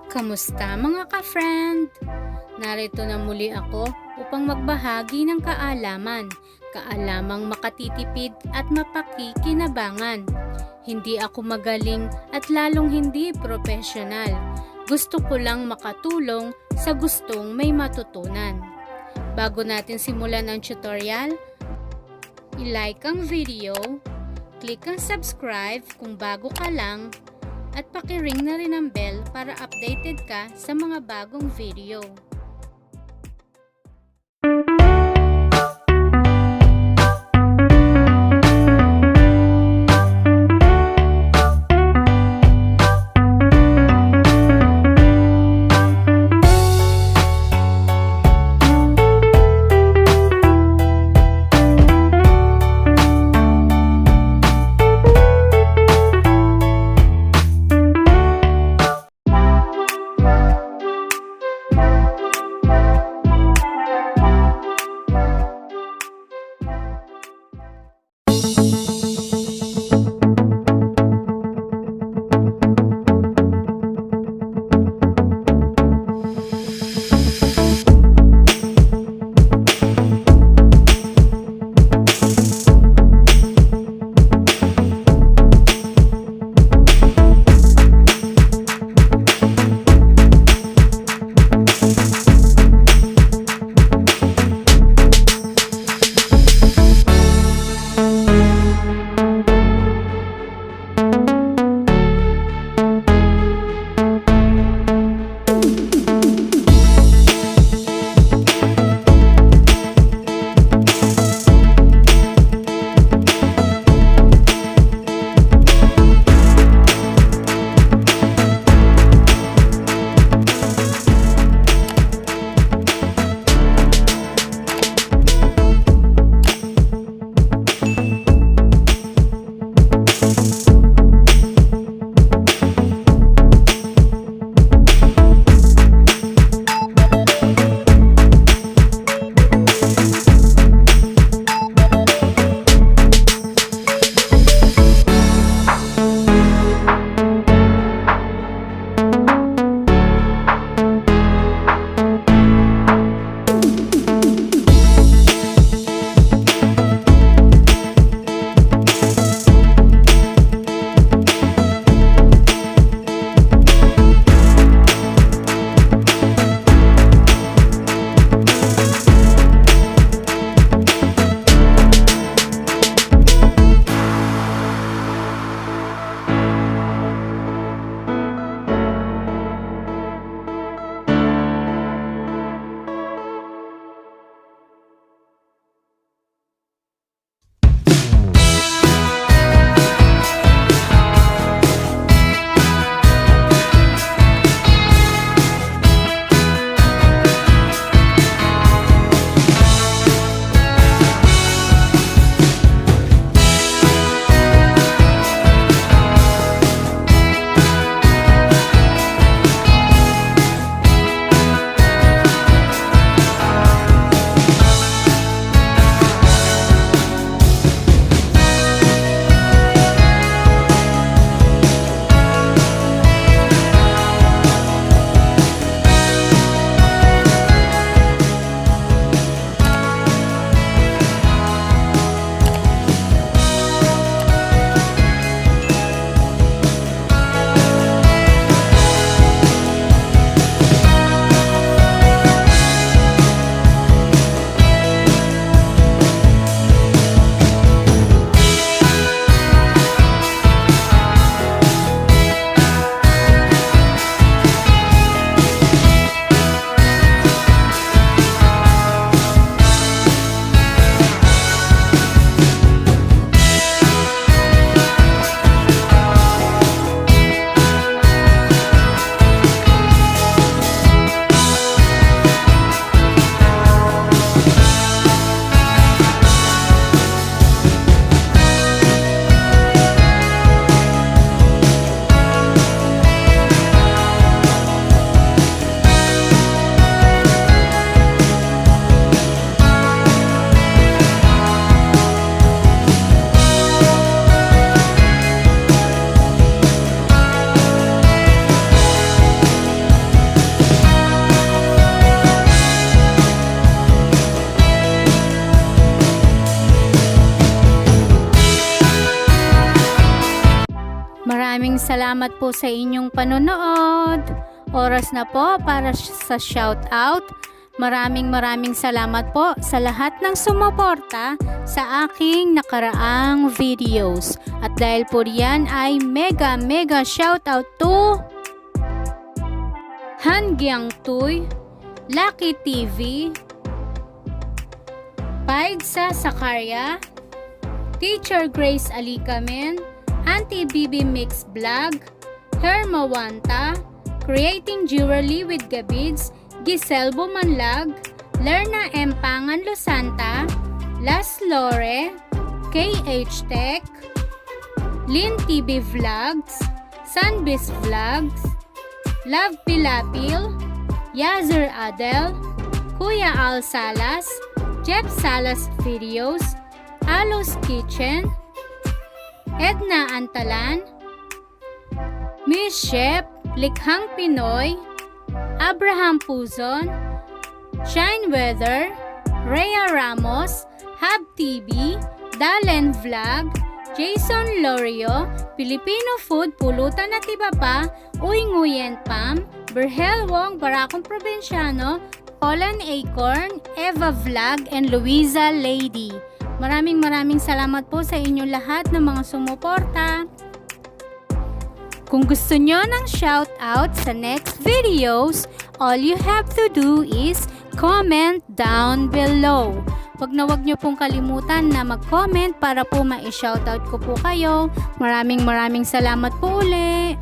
Kamusta mga ka-friend? Narito na muli ako upang magbahagi ng kaalamang makatitipid at mapakikinabangan. Hindi ako magaling at lalong hindi profesional. Gusto ko lang makatulong sa gustong may matutunan. Bago natin simulan ang tutorial, i-like ang video, click ang subscribe kung bago ka lang, at paki-ring na rin ang bell para updated ka sa mga bagong video. salamat po sa inyong panonood. Oras na po para sa shoutout. Maraming salamat po sa lahat ng sumuporta sa aking nakaraang videos. At dahil po riyan ay mega shoutout to Hangyang Tuy, Lucky TV, Paigsa Sakarya, Teacher Grace Alikamen, Auntie Bibi Mix Vlog, Hermawanta, Creating Jewelry with Gabids, Giselle Bumanlag, Lerna M. Pangan Lusanta, Las Lore, KH Tech, Lin TV Vlogs, Sunbiz Vlogs, Love Pilapil, Yazir Adel, Kuya Al Salas, Jeff Salas Videos, Alos Kitchen, Edna Antalan, Miss Shep, Likhang Pinoy, Abraham Puzon, Shine Weather, Rhea Ramos, Hub TV, Dalen Vlog, Jason Lorio, Filipino Food, Pulutan at iba pa, Uy Nguyen Pam, Berhel Wong, Barakong Provinciano, Olan Acorn, Eva Vlog, and IzahLeidy. Maraming salamat po sa inyong lahat ng mga sumuporta. Kung gusto nyo ng shoutout sa next videos, all you have to do is comment down below. Wag nyo pong kalimutan na mag-comment para po ma-shoutout ko po kayo. Maraming salamat po uli.